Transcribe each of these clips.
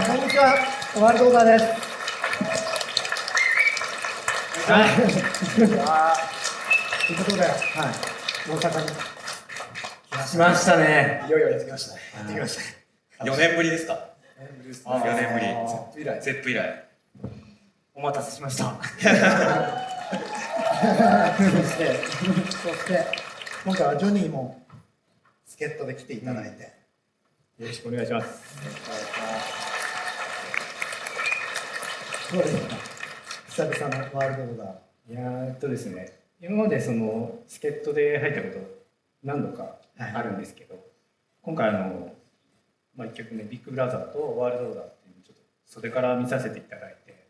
こんにちは、ワールドオーダーです。はい。ということで、はい、大阪に来ましたね。いよいよやってきましたね。やってきましたね。4年ぶりですか4 4年ぶり。以来。ゼップ以来。お待たせしました。そして、今回はジョニーも助っ人で来ていただいて、よろしくお願いします。どうですか、久々のワールドオーダー。いやですね、今までその助っ人で入ったこと何度かあるんですけど、今回1曲目ビッグブラザーとワールドオーダーっていうのをちょっと袖から見させていただいて、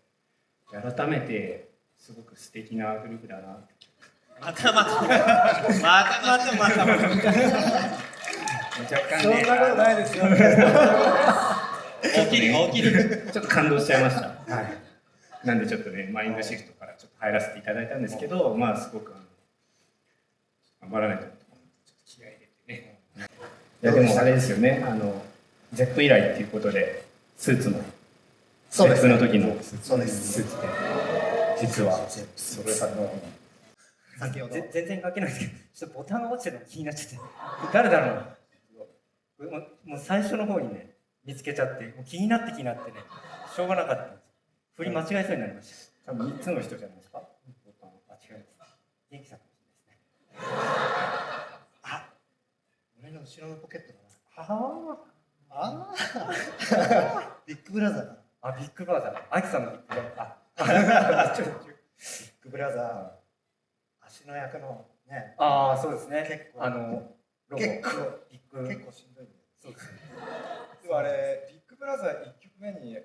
改めてすごく素敵なグループだなって。またまた若干ね、そんなことないですよ。大きる。ちょっと感動しちゃいました。はい。なんでちょっとね、マインドシフトからちょっと入らせていただいたんですけど、まあすごく頑張らないとちょっと気合い入れてね。いやでもあれですよね、ゼップ以来っていうことでスーツのゼップの時のそうです。スーツで実はそれ先ほど全然書けないですけど、ちょっとボタンが落ちてるのが気になっちゃって、誰だろう。もう最初の方にね見つけちゃって、もう気になってね、しょうがなかったんです。振り間違えそうになりました。多分3つの人じゃないですか。ボタン間違えます。元気さんかもしれないですね。あ、俺の後ろのポケットだあビッグブラザーだ。あ、ビッグブラザー。アキさんのビッグブラザー。ビッグブラザー、足の役のね。ああ、そうですね。結構ロゴ結構ビッグ。結構しんどいんだよ。そうですね。でもあれ、ビッグブラザー1曲目に持っ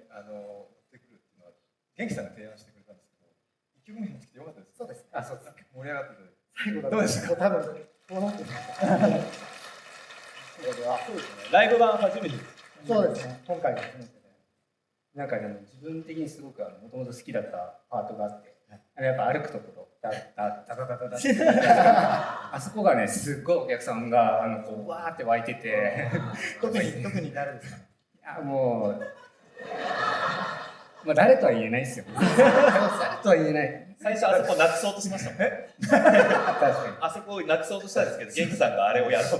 てくるっていうのは、元気さんが提案してくれたんですけど、1曲目に持ってきてよかったです。そうですね。あ、そうです。盛り上がっていただいて。最後だどうでしたか。多分こうなってる。そうですね。ライブ版初めて。そうですね。今回が初めてで。なんか自分的にすごくもともと好きだったパートがあって、やっぱ歩くところ、ダあそこがね、すっごいお客さんがこうわーって湧いてて、特に誰ですか。いやもう、まあ誰とは言えないですよ。誰とは言えない。最初あそこなくそうとしましたもん。確かに。あそこをなくそうとしたんですけど、元気さんがあれをやろうと。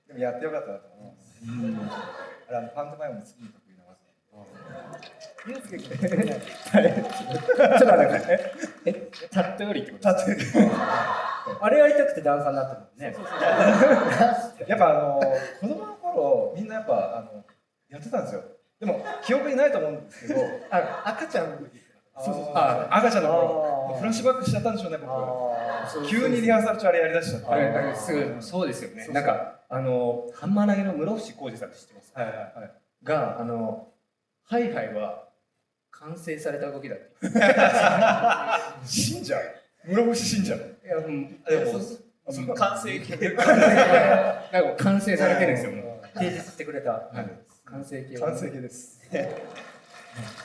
でもやってよかったなと思います。あれパントマイムも次に得意な技。ゆうすけ君。ちょっと待ってください。タットよりってこと？あれやりたくてダンサーになったもんね。やっぱ子供の頃みんなやっぱやってたんですよ。でも記憶にないと思うんですけど、赤ちゃんの時。そう赤ちゃんの頃フラッシュバックしちゃったんでしょうね、僕。急にリハーサル中あれやりだしちゃって。あれすぐそうですよね。なんかハンマー投げの室伏浩二さんって知ってます？はいはいはい。がハイハイは完成された動きだって。死んじゃう。室伏死んじゃう。いやでも完成形。なんか完成されてるんですよ。もう提示してくれた完成形。完成形です。い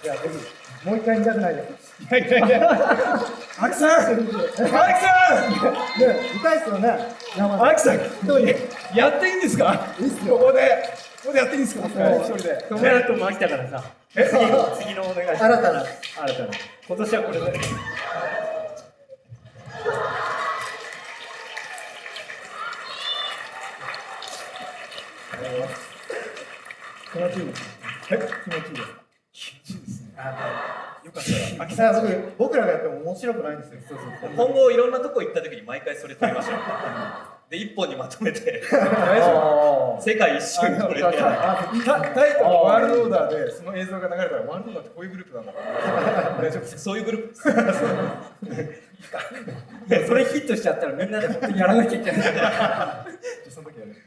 や、ぜひもう一回見たくないです。いや。アキさん。ね、見たいですよね。アキさん、やっていいんですか？いいっすよ。ここでやっていいんですか？一人で。止められても飽きたからさ。次のお願いします。新たな。今年はこれで。気持ちいいです。はい。気持ちいいです。よかったら。秋さん、僕らがやっても面白くないんですよ。今後いろんなとこ行った時に毎回それ撮りましょう。で一本にまとめて大丈世界一周にこれで。夫。タイトルのワールドオーダーでその映像が流れたらワールドオーダーってこういうグループなんだろう。大丈夫です。そういうグループです。それヒットしちゃったらみんなで本当にやらなきゃいけない。その時やるしね。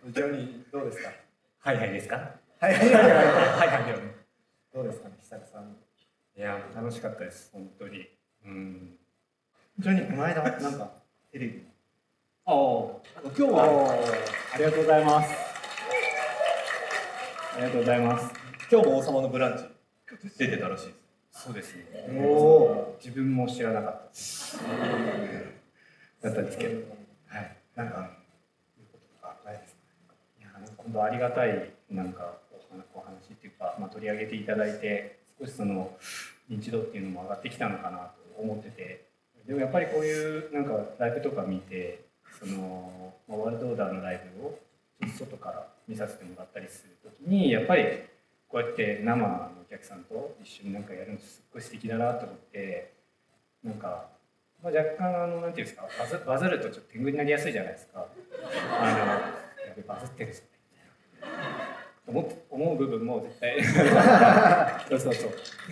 ジョニーどうですか？はいはいですか？はいはいはいだよね。どうですかね、久々に。いや楽しかったです本当に。ジョニー、この間なんかテレビ。今日はありがとうございます。ありがとうございます。今日も王様のブランチ出てたらしいです。そうですね。自自分も知らなかった。だったんですけど。はい。なんかいうこととかないですか。いや今度ありがたいなんかお話っていうか。か、取り上げていただいて、少しその認知度っていうのも上がってきたのかなと思ってて、でもやっぱりこういうなんかライブとか見て、そのワールドオーダーのライブをちょっと外から見させてもらったりするときに、やっぱりこうやって生のお客さんと一緒になんかやるのすっごい素敵だなと思って、なんか、若干なんていうんですか、バズるとちょっと天狗になりやすいじゃないですか。やべバズってるぞ思う部分も絶対そう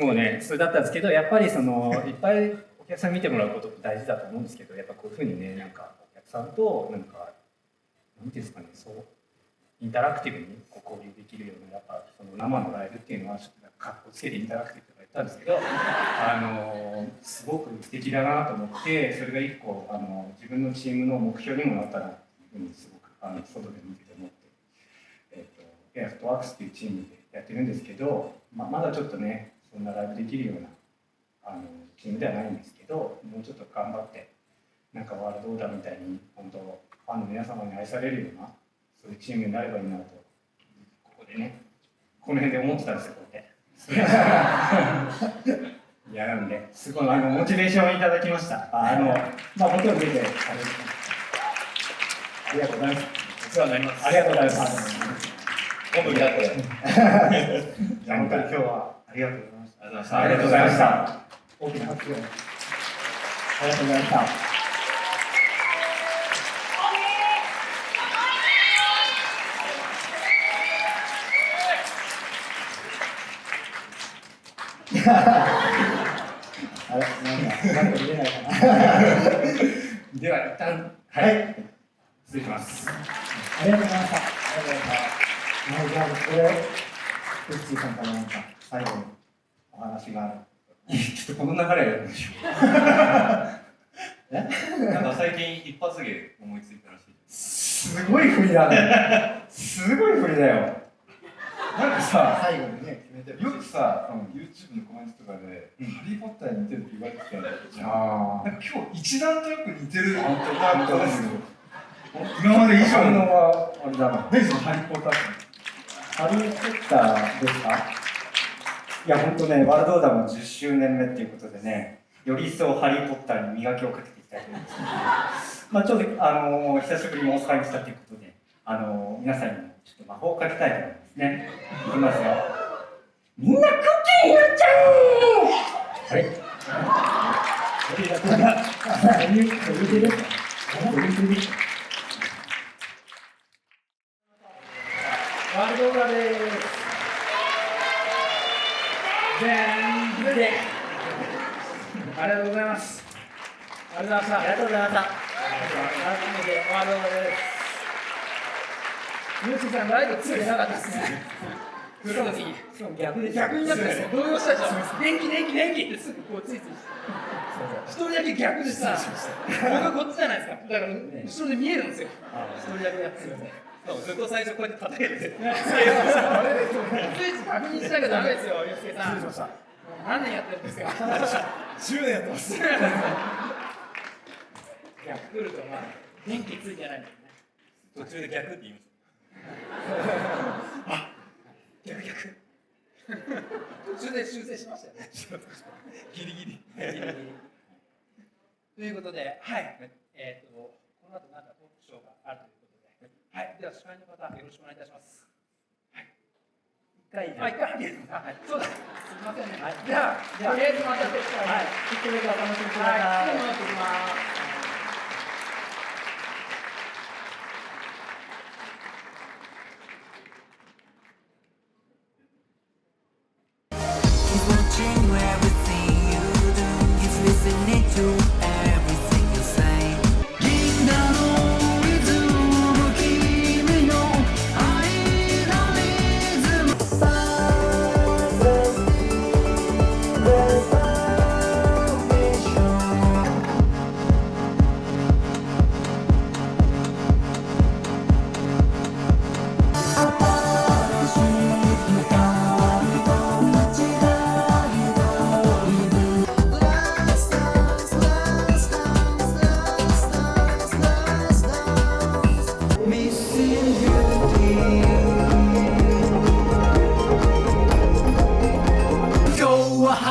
もうねそれだったんですけど、やっぱりそのいっぱいお客さん見てもらうことって大事だと思うんですけど、やっぱこういうふうにね、なんかお客さんとなんかなんていうんですかね、そうインタラクティブにこう交流できるような、やっぱその生のライブっていうのはちょっとなんかかっこつけてインタラクティブとか言ったんですけど、すごく素敵だなと思って、それが一個自分のチームの目標にもなったなっていうふうにすごく外で見てて思って、フットワークスっていうチームでやってるんですけど、まだちょっとねそんなライブできるようなチームではないんですけど、もうちょっと頑張ってなんかワールドオーダーみたいに本当ファンの皆様に愛されるようなそういうチームになればいいなと、ここでねこの辺で思ってたんですよ、こうやっていやなんですごいモチベーションをいただきました。本当に見てありがとうございます。お世話になります。ありがとうございます。本当にあって。本当に今日はありがとうございました。ありがとうございました。大きな拍手を。ありがとうございました。あれ、なんか見えないかな。では一旦はい失礼します。ありがとうございました。ありがとうございました。はい、じゃあここでフッチーさんからなんか最後にお話がある。ちょっとこの流れやりましょう。なんか最近一発芸思いついたらしいです。すごい振りだね。すごい振りだよ。なんかさ、最後にね、決めてる。よくさ、YouTube のコメントとかで、ハリー・ポッターに似てるって言われてたじゃん。なんか今日一段とよく似てるなと思ったんですけど、今まで以上のはあれだな。何そのハリー・ポッターって。ハリー・ポッターですか？いや、本当ね、ワールドオーダーも10周年目っていうことでね、より一層ハリー・ポッターに磨きをかけていきたいと思います。ちょうど久しぶりにお会いしたということで、皆さんにもちょっと魔法をかけたいと思いますね。いきますよ。みんなクッキーになっちゃう。はい。ワールドオーダーです。全部で。ありがとうございます。ありがとうございました。ありがとうございました。改めてワールドオーダーです。ユーチさんライブついてなかったですね。しかも逆になったんですよ。動揺したでしょ。元気ってすぐこうついついして。一人だけ逆でさ、僕こっちじゃないですか。だから後ろで見えるんですよ。一人だけやってるんで。ずっと最初こうやって叩けてついつい確認しなきゃダメですよ、ゆうすけさん。何年やってるんですか。10年やってます。逆来ると電気ついてないんだよね。途中で逆って言います。逆。途中で修正しましたよね。ギリギリ。ということで、はい。この後なんかトークショーがあるということで、はい。では司会の方よろしくお願いいたします。はい。一回入れるのか。そうだ。すみませんね。はい。じゃあとりあえずまたはい。それではお楽しみください。はい。戻ってきます。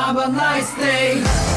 Have a nice day